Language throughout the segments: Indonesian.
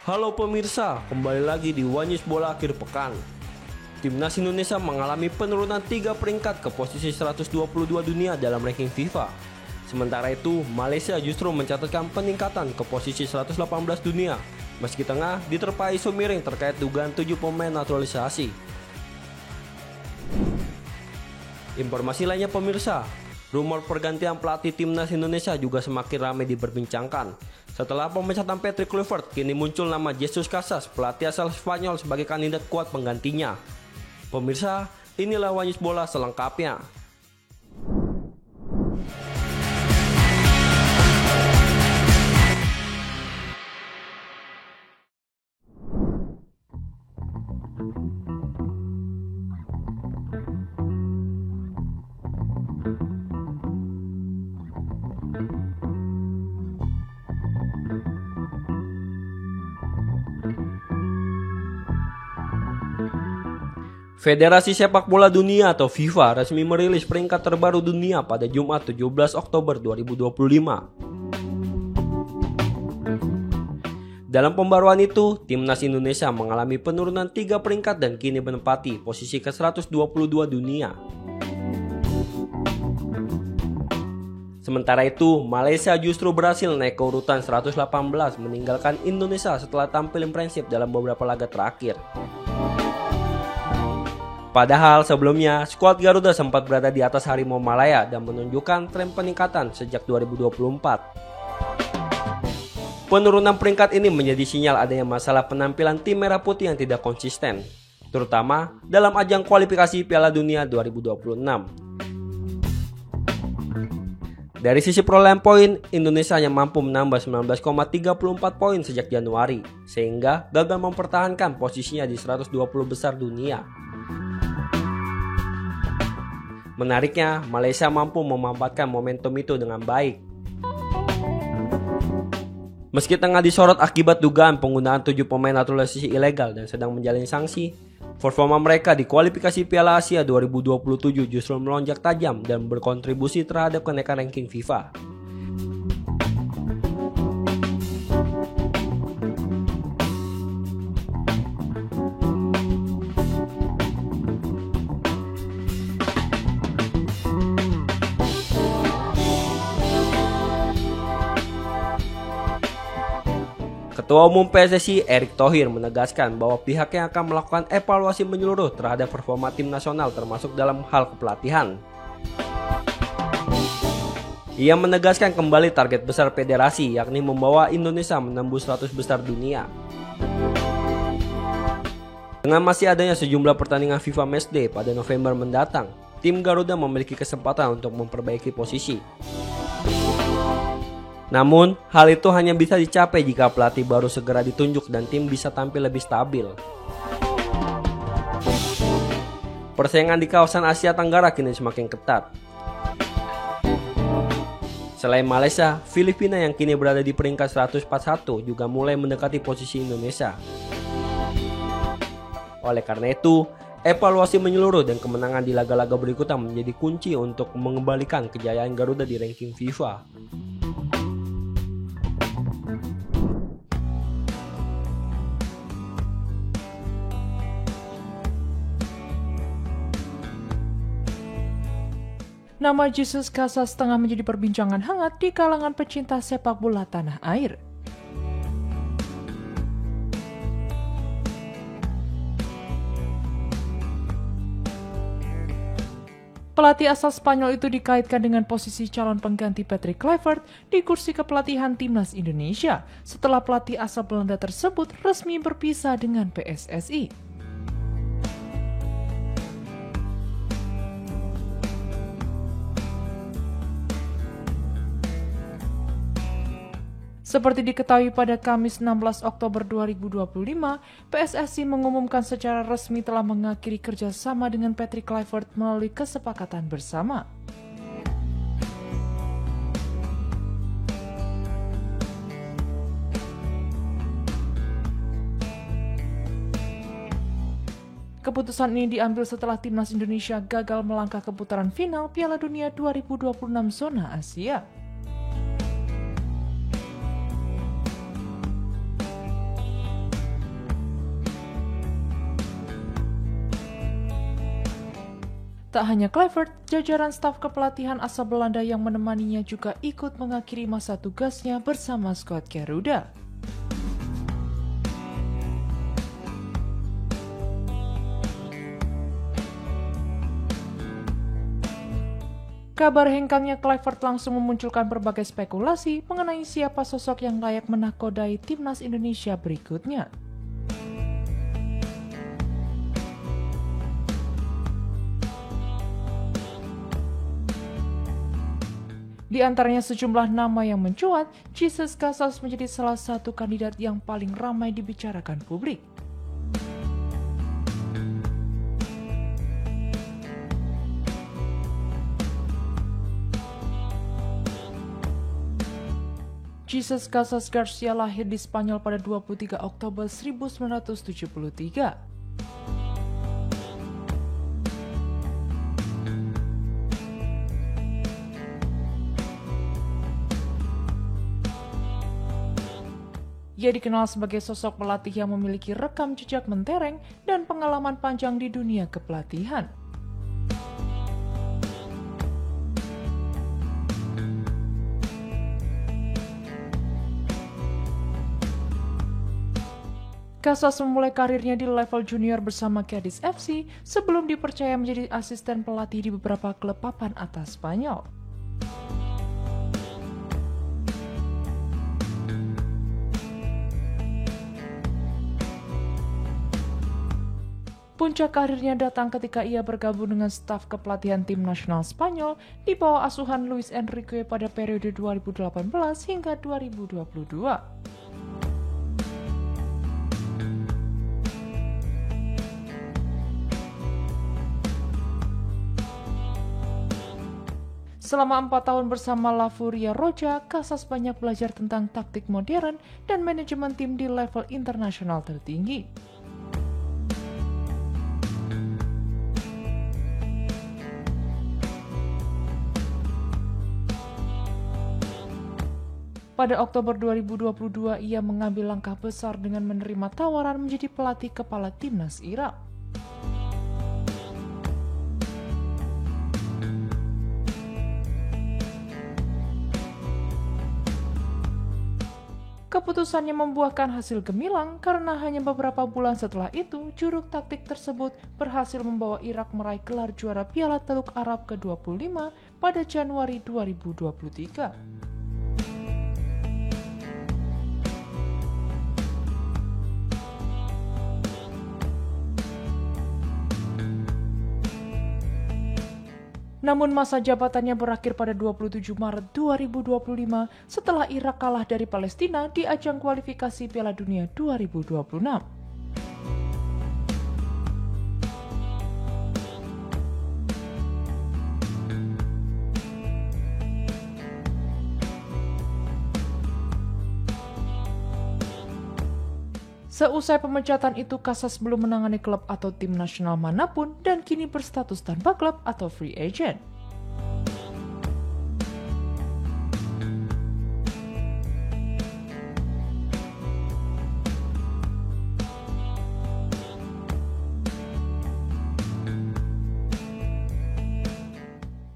Halo pemirsa, kembali lagi di One News Bola akhir pekan. Timnas Indonesia mengalami penurunan 3 peringkat ke posisi 122 dunia dalam ranking FIFA. Sementara itu, Malaysia justru mencatatkan peningkatan ke posisi 118 dunia, meski tengah diterpa isu miring terkait dugaan 7 pemain naturalisasi. Informasi lainnya pemirsa, rumor pergantian pelatih Timnas Indonesia juga semakin ramai diperbincangkan. Setelah pemecatan Patrick Kluivert, kini muncul nama Jesus Casas, pelatih asal Spanyol sebagai kandidat kuat penggantinya. Pemirsa, inilah One News Bola selengkapnya. Federasi Sepak Bola Dunia atau FIFA resmi merilis peringkat terbaru dunia pada Jumat 17 Oktober 2025. Dalam pembaruan itu, Timnas Indonesia mengalami penurunan 3 peringkat dan kini menempati posisi ke-122 dunia. Sementara itu, Malaysia justru berhasil naik ke urutan 118 meninggalkan Indonesia setelah tampil impresif dalam beberapa laga terakhir. Padahal sebelumnya, skuad Garuda sempat berada di atas Harimau Malaya dan menunjukkan tren peningkatan sejak 2024. Penurunan peringkat ini menjadi sinyal adanya masalah penampilan tim merah putih yang tidak konsisten, terutama dalam ajang kualifikasi Piala Dunia 2026. Dari sisi perolehan poin, Indonesia hanya mampu menambah 19,34 poin sejak Januari, sehingga gagal mempertahankan posisinya di 120 besar dunia. Menariknya, Malaysia mampu memanfaatkan momentum itu dengan baik. Meski tengah disorot akibat dugaan penggunaan 7 pemain naturalisasi ilegal dan sedang menjalani sanksi, performa mereka di kualifikasi Piala Asia 2027 justru melonjak tajam dan berkontribusi terhadap kenaikan ranking FIFA. Ketua Umum PSSI Erick Thohir menegaskan bahwa pihaknya akan melakukan evaluasi menyeluruh terhadap performa tim nasional termasuk dalam hal kepelatihan. Ia menegaskan kembali target besar federasi yakni membawa Indonesia menembus 100 besar dunia. Dengan masih adanya sejumlah pertandingan FIFA Matchday pada November mendatang, tim Garuda memiliki kesempatan untuk memperbaiki posisi. Namun, hal itu hanya bisa dicapai jika pelatih baru segera ditunjuk dan tim bisa tampil lebih stabil. Persaingan di kawasan Asia Tenggara kini semakin ketat. Selain Malaysia, Filipina yang kini berada di peringkat 141 juga mulai mendekati posisi Indonesia. Oleh karena itu, evaluasi menyeluruh dan kemenangan di laga-laga berikutnya menjadi kunci untuk mengembalikan kejayaan Garuda di ranking FIFA. Nama Jesus Casas tengah menjadi perbincangan hangat di kalangan pecinta sepak bola tanah air. Pelatih asal Spanyol itu dikaitkan dengan posisi calon pengganti Patrick Kluivert di kursi kepelatihan Timnas Indonesia setelah pelatih asal Belanda tersebut resmi berpisah dengan PSSI. Seperti diketahui pada Kamis 16 Oktober 2025, PSSI mengumumkan secara resmi telah mengakhiri kerjasama dengan Patrick Kluivert melalui kesepakatan bersama. Keputusan ini diambil setelah Timnas Indonesia gagal melangkah ke putaran final Piala Dunia 2026 zona Asia. Tak hanya Kluivert, jajaran staf kepelatihan asal Belanda yang menemaninya juga ikut mengakhiri masa tugasnya bersama skuad Garuda. Kabar hengkangnya Kluivert langsung memunculkan berbagai spekulasi mengenai siapa sosok yang layak menakodai timnas Indonesia berikutnya. Di antaranya sejumlah nama yang mencuat, Jesus Casas menjadi salah satu kandidat yang paling ramai dibicarakan publik. Jesus Casas Garcia lahir di Spanyol pada 23 Oktober 1973. Ia dikenal sebagai sosok pelatih yang memiliki rekam jejak mentereng dan pengalaman panjang di dunia kepelatihan. Casas memulai karirnya di level junior bersama Cadiz FC sebelum dipercaya menjadi asisten pelatih di beberapa klub papan atas Spanyol. Puncak karirnya datang ketika ia bergabung dengan staf kepelatihan tim nasional Spanyol di bawah asuhan Luis Enrique pada periode 2018 hingga 2022. Selama 4 tahun bersama La Furia Roja, Casas banyak belajar tentang taktik modern dan manajemen tim di level internasional tertinggi. Pada Oktober 2022, ia mengambil langkah besar dengan menerima tawaran menjadi pelatih kepala timnas Irak. Keputusannya membuahkan hasil gemilang karena hanya beberapa bulan setelah itu, juruk taktik tersebut berhasil membawa Irak meraih gelar juara Piala Teluk Arab ke-25 pada Januari 2023. Namun masa jabatannya berakhir pada 27 Maret 2025 setelah Irak kalah dari Palestina di ajang kualifikasi Piala Dunia 2026. Seusai pemecatan itu, Casas belum menangani klub atau tim nasional manapun dan kini berstatus tanpa klub atau free agent.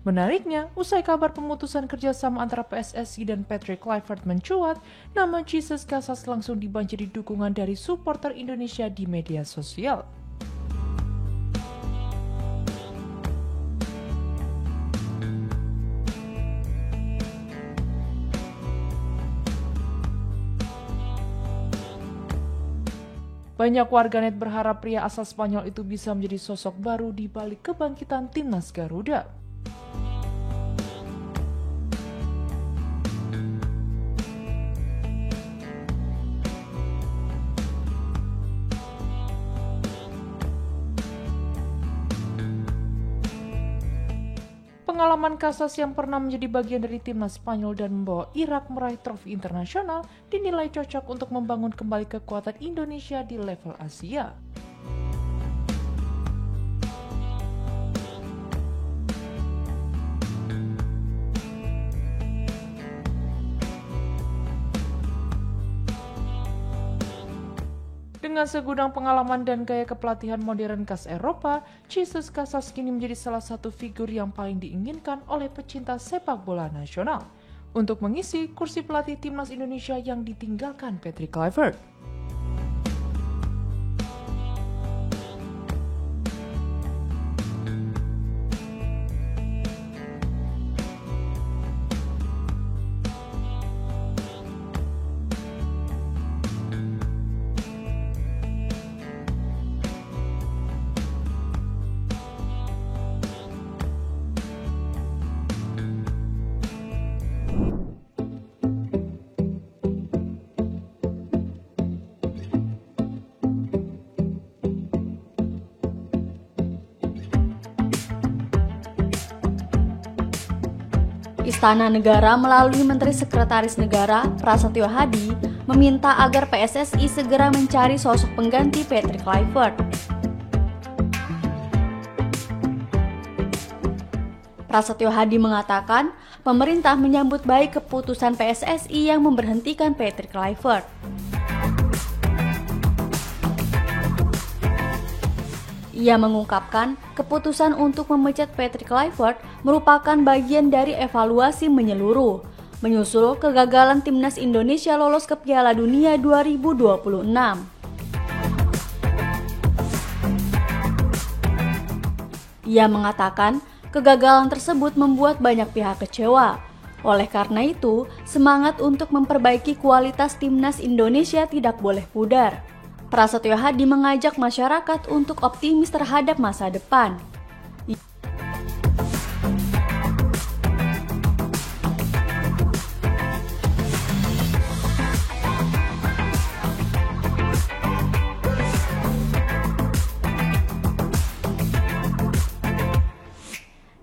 Menariknya, usai kabar pemutusan kerjasama antara PSSI dan Patrick Kluivert mencuat, nama Jesus Casas langsung dibanjiri dukungan dari supporter Indonesia di media sosial. Banyak warganet berharap pria asal Spanyol itu bisa menjadi sosok baru di balik kebangkitan timnas Garuda. Pengalaman Casas yang pernah menjadi bagian dari timnas Spanyol dan membawa Irak meraih trofi internasional dinilai cocok untuk membangun kembali kekuatan Indonesia di level Asia. Dengan segudang pengalaman dan gaya kepelatihan modern khas Eropa, Jesus Casas kini menjadi salah satu figur yang paling diinginkan oleh pecinta sepak bola nasional untuk mengisi kursi pelatih timnas Indonesia yang ditinggalkan Patrick Kluivert. Istana Negara melalui Menteri Sekretaris Negara Prasetyo Hadi meminta agar PSSI segera mencari sosok pengganti Patrick Kluivert. Prasetyo Hadi mengatakan, pemerintah menyambut baik keputusan PSSI yang memberhentikan Patrick Kluivert. Ia mengungkapkan, keputusan untuk memecat Patrick Kluivert merupakan bagian dari evaluasi menyeluruh, menyusul kegagalan timnas Indonesia lolos ke Piala Dunia 2026. Ia mengatakan, kegagalan tersebut membuat banyak pihak kecewa. Oleh karena itu, semangat untuk memperbaiki kualitas timnas Indonesia tidak boleh pudar. Prasetyo Hadi mengajak masyarakat untuk optimis terhadap masa depan.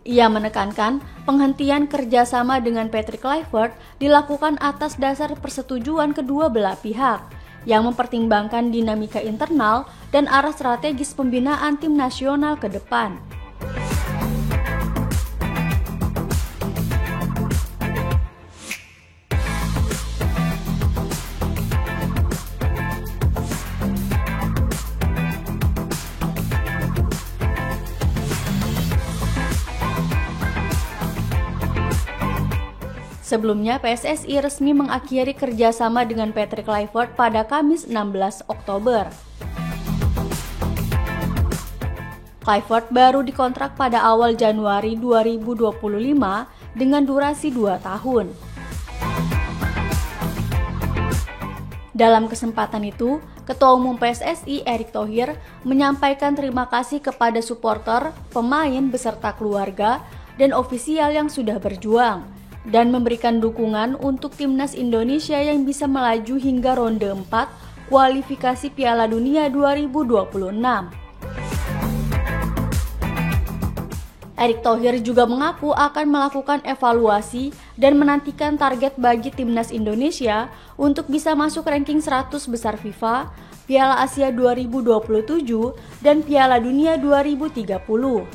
Ia menekankan penghentian kerjasama dengan Patrick Kluivert dilakukan atas dasar persetujuan kedua belah pihak yang mempertimbangkan dinamika internal dan arah strategis pembinaan tim nasional ke depan. Sebelumnya, PSSI resmi mengakhiri kerjasama dengan Patrick Kluivert pada Kamis 16 Oktober. Kluivert baru dikontrak pada awal Januari 2025 dengan durasi 2 tahun. Dalam kesempatan itu, Ketua Umum PSSI Erick Thohir menyampaikan terima kasih kepada supporter, pemain beserta keluarga, dan ofisial yang sudah berjuang dan memberikan dukungan untuk timnas Indonesia yang bisa melaju hingga ronde 4 kualifikasi Piala Dunia 2026. Erick Thohir juga mengaku akan melakukan evaluasi dan menantikan target bagi timnas Indonesia untuk bisa masuk ranking 100 besar FIFA, Piala Asia 2027, dan Piala Dunia 2030.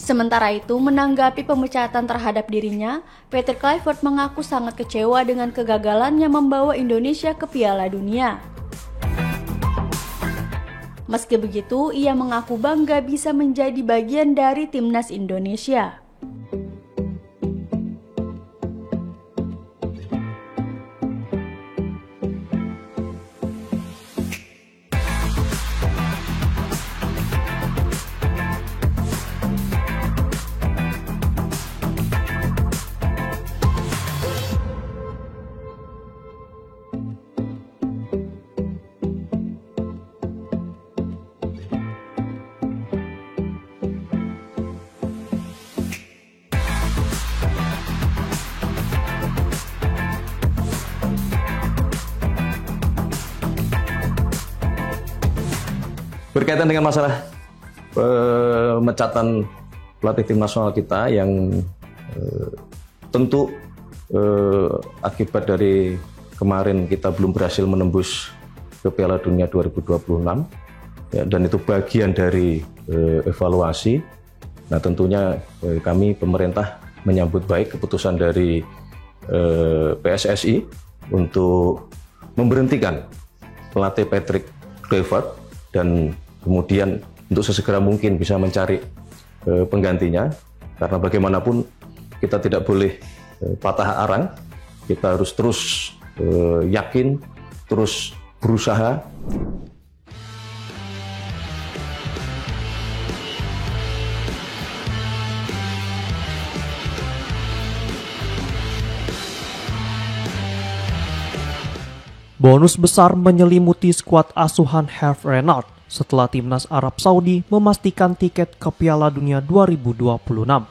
Sementara itu, menanggapi pemecatan terhadap dirinya, Patrick Kluivert mengaku sangat kecewa dengan kegagalannya membawa Indonesia ke Piala Dunia. Meski begitu, ia mengaku bangga bisa menjadi bagian dari timnas Indonesia. Berkaitan dengan masalah pemecatan pelatih tim nasional kita yang tentu akibat dari kemarin kita belum berhasil menembus ke Piala Dunia 2026 ya, dan itu bagian dari evaluasi. Nah tentunya kami pemerintah menyambut baik keputusan dari PSSI untuk memberhentikan pelatih Patrick Kluivert dan kemudian untuk sesegera mungkin bisa mencari penggantinya, karena bagaimanapun kita tidak boleh patah arang, kita harus terus yakin, terus berusaha. Bonus besar menyelimuti skuad asuhan Hervé Renard setelah timnas Arab Saudi memastikan tiket ke Piala Dunia 2026.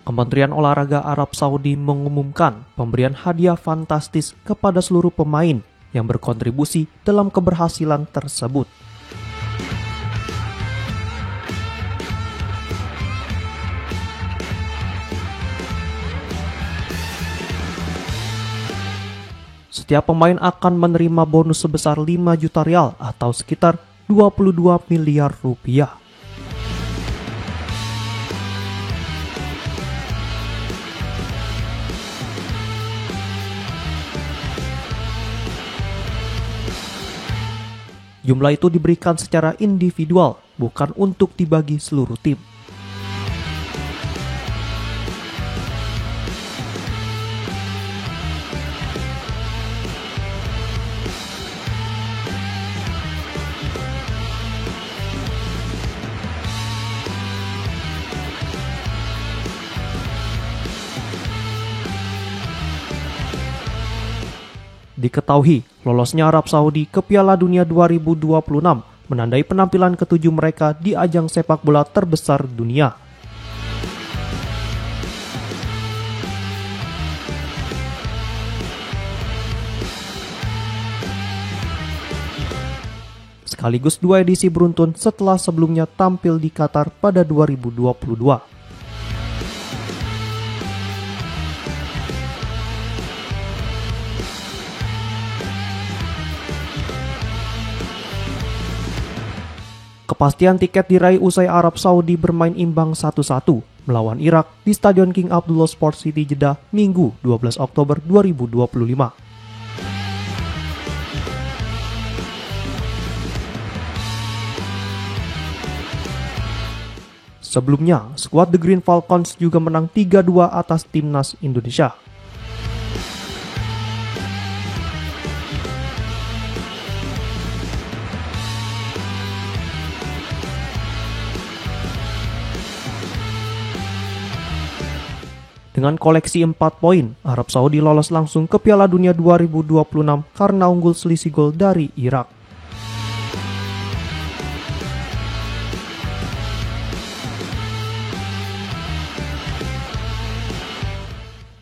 Kementerian Olahraga Arab Saudi mengumumkan pemberian hadiah fantastis kepada seluruh pemain yang berkontribusi dalam keberhasilan tersebut. Setiap pemain akan menerima bonus sebesar 5 juta rial atau sekitar 22 miliar rupiah. Jumlah itu diberikan secara individual, bukan untuk dibagi seluruh tim. Diketahui, lolosnya Arab Saudi ke Piala Dunia 2026 menandai penampilan ketujuh mereka di ajang sepak bola terbesar dunia. Sekaligus 2 edisi beruntun setelah sebelumnya tampil di Qatar pada 2022. Kepastian tiket diraih usai Arab Saudi bermain imbang 1-1 melawan Irak di Stadion King Abdullah Sports City Jeddah Minggu 12 Oktober 2025. Sebelumnya, skuad The Green Falcons juga menang 3-2 atas timnas Indonesia. Dengan koleksi 4 poin, Arab Saudi lolos langsung ke Piala Dunia 2026 karena unggul selisih gol dari Irak.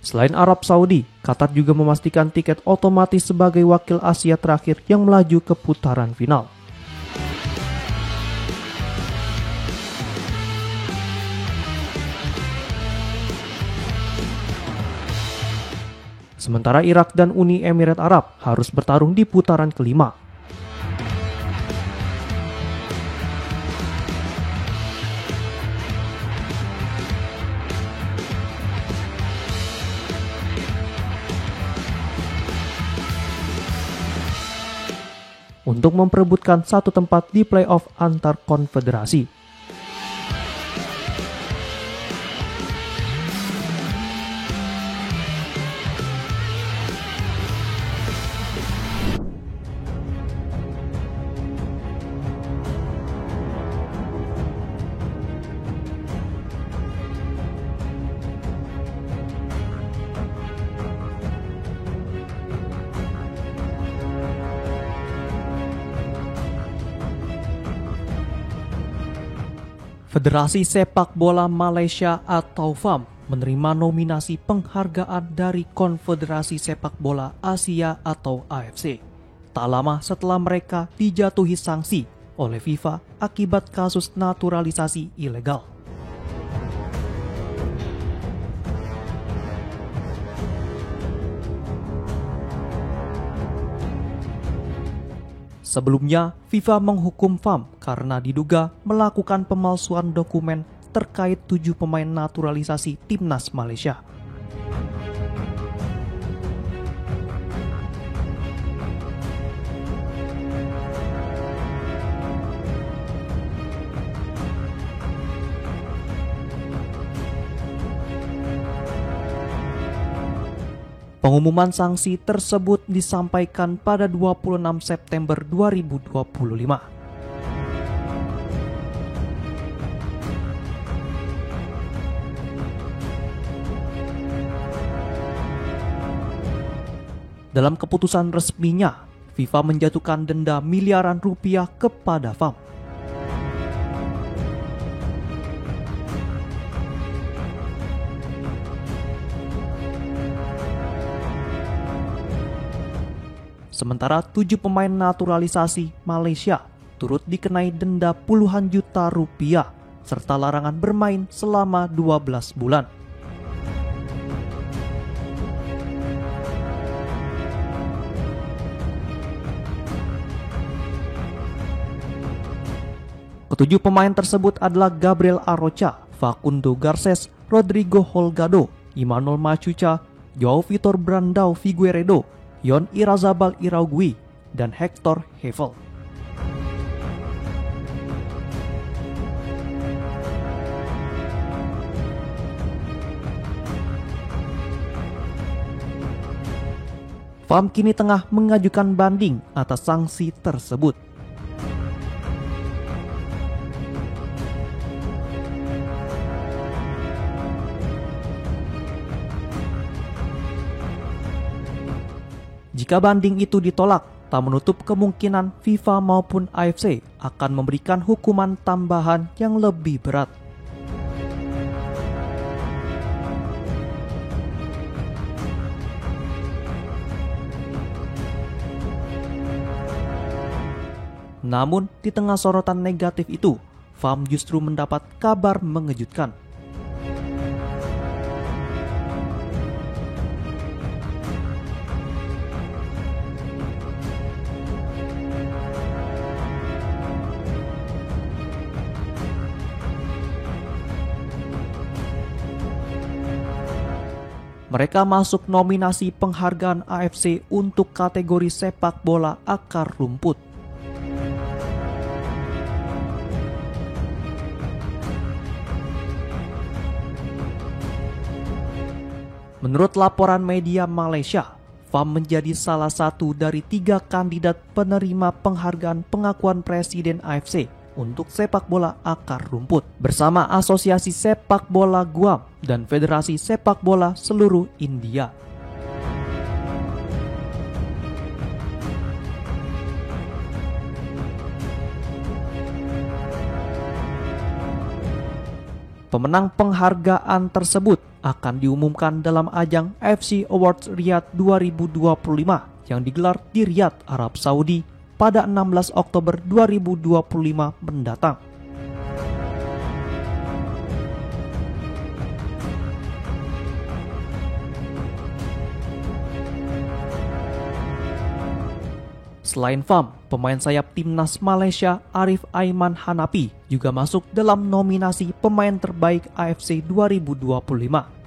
Selain Arab Saudi, Qatar juga memastikan tiket otomatis sebagai wakil Asia terakhir yang melaju ke putaran final. Sementara Irak dan Uni Emirat Arab harus bertarung di putaran kelima. Untuk memperebutkan satu tempat di playoff antar konfederasi. Federasi Sepak Bola Malaysia atau FAM menerima nominasi penghargaan dari Konfederasi Sepak Bola Asia atau AFC. Tak lama setelah mereka dijatuhi sanksi oleh FIFA akibat kasus naturalisasi ilegal. Sebelumnya, FIFA menghukum FAM karena diduga melakukan pemalsuan dokumen terkait 7 pemain naturalisasi timnas Malaysia. Pengumuman sanksi tersebut disampaikan pada 26 September 2025. Dalam keputusan resminya, FIFA menjatuhkan denda miliaran rupiah kepada FAM. Sementara 7 pemain naturalisasi Malaysia turut dikenai denda puluhan juta rupiah serta larangan bermain selama 12 bulan. Ketujuh pemain tersebut adalah Gabriel Arocha, Facundo Garces, Rodrigo Holgado, Emmanuel Machuca, Joao Vitor Brandao Figueiredo, Yon Irazabal Iraugui, dan Hector Hevel. FAM kini tengah mengajukan banding atas sanksi tersebut. Jika banding itu ditolak, tak menutup kemungkinan FIFA maupun AFC akan memberikan hukuman tambahan yang lebih berat. Namun, di tengah sorotan negatif itu, FAM justru mendapat kabar mengejutkan. Mereka masuk nominasi penghargaan AFC untuk kategori sepak bola akar rumput. Menurut laporan media Malaysia, FAM menjadi salah satu dari 3 kandidat penerima penghargaan pengakuan Presiden AFC untuk sepak bola akar rumput bersama Asosiasi Sepak Bola Guam dan Federasi Sepak Bola seluruh India. Pemenang penghargaan tersebut akan diumumkan dalam ajang AFC Awards Riyadh 2025 yang digelar di Riyadh, Arab Saudi pada 16 Oktober 2025 mendatang. Selain FAM, pemain sayap timnas Malaysia Arif Aiman Hanapi juga masuk dalam nominasi pemain terbaik AFC 2025.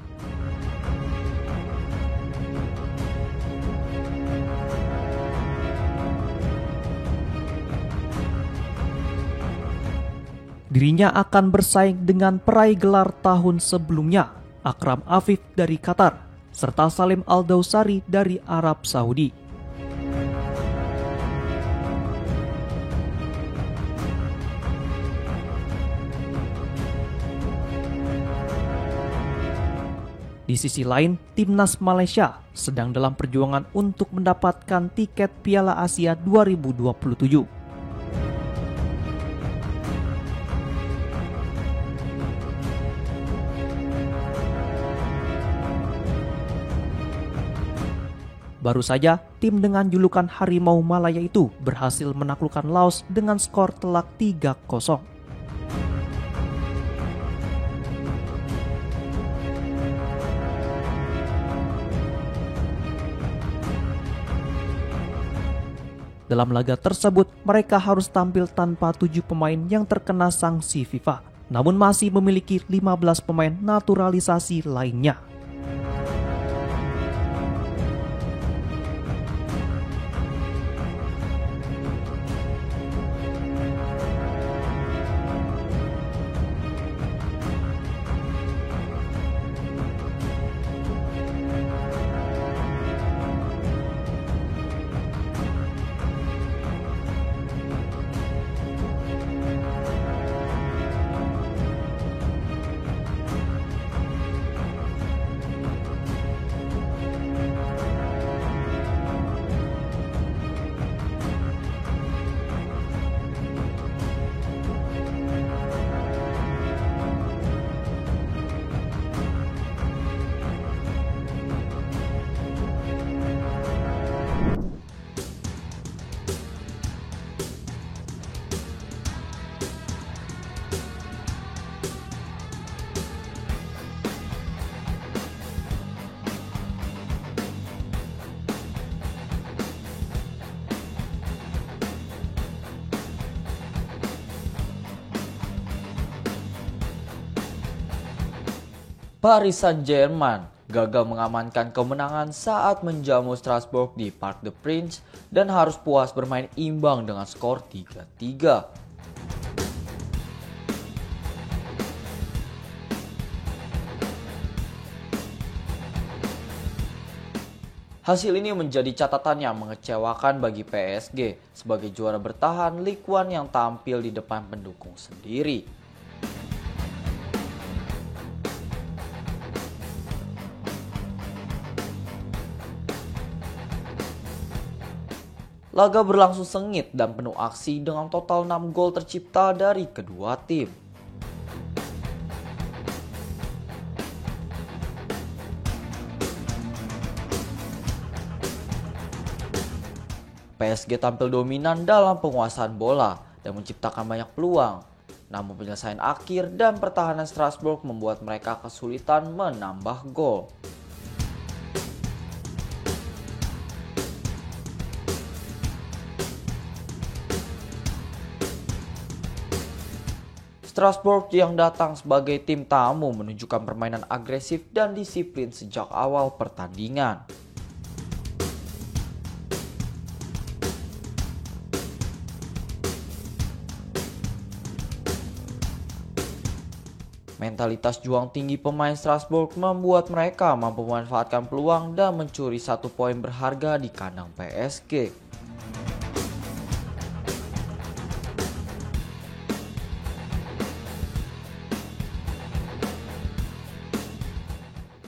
Dirinya akan bersaing dengan peraih gelar tahun sebelumnya, Akram Afif dari Qatar, serta Salim Al-Dawsari dari Arab Saudi. Di sisi lain, timnas Malaysia sedang dalam perjuangan untuk mendapatkan tiket Piala Asia 2027. Baru saja, tim dengan julukan Harimau Malaya itu berhasil menaklukkan Laos dengan skor telak 3-0. Dalam laga tersebut, mereka harus tampil tanpa 7 pemain yang terkena sanksi FIFA, namun masih memiliki 15 pemain naturalisasi lainnya. Paris Saint-Germain gagal mengamankan kemenangan saat menjamu Strasbourg di Parc des Princes dan harus puas bermain imbang dengan skor 3-3. Hasil ini menjadi catatan yang mengecewakan bagi PSG sebagai juara bertahan Ligue 1 yang tampil di depan pendukung sendiri. Laga berlangsung sengit dan penuh aksi dengan total 6 gol tercipta dari kedua tim. PSG tampil dominan dalam penguasaan bola dan menciptakan banyak peluang. Namun penyelesaian akhir dan pertahanan Strasbourg membuat mereka kesulitan menambah gol. Strasbourg yang datang sebagai tim tamu menunjukkan permainan agresif dan disiplin sejak awal pertandingan. Mentalitas juang tinggi pemain Strasbourg membuat mereka mampu memanfaatkan peluang dan mencuri 1 poin berharga di kandang PSG.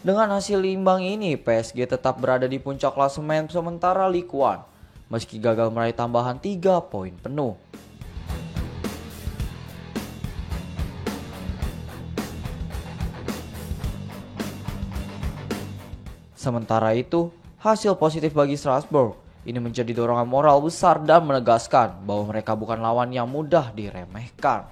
Dengan hasil imbang ini, PSG tetap berada di puncak klasemen sementara Ligue 1, meski gagal meraih tambahan 3 poin penuh. Sementara itu, hasil positif bagi Strasbourg ini menjadi dorongan moral besar dan menegaskan bahwa mereka bukan lawan yang mudah diremehkan.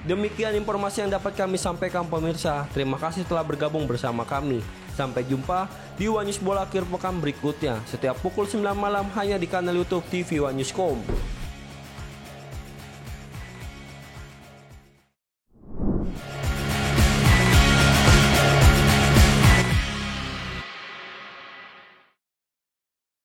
Demikian informasi yang dapat kami sampaikan pemirsa. Terima kasih telah bergabung bersama kami. Sampai jumpa di One News Bola akhir pekan berikutnya setiap pukul 9 malam hanya di kanal YouTube TV One News.com.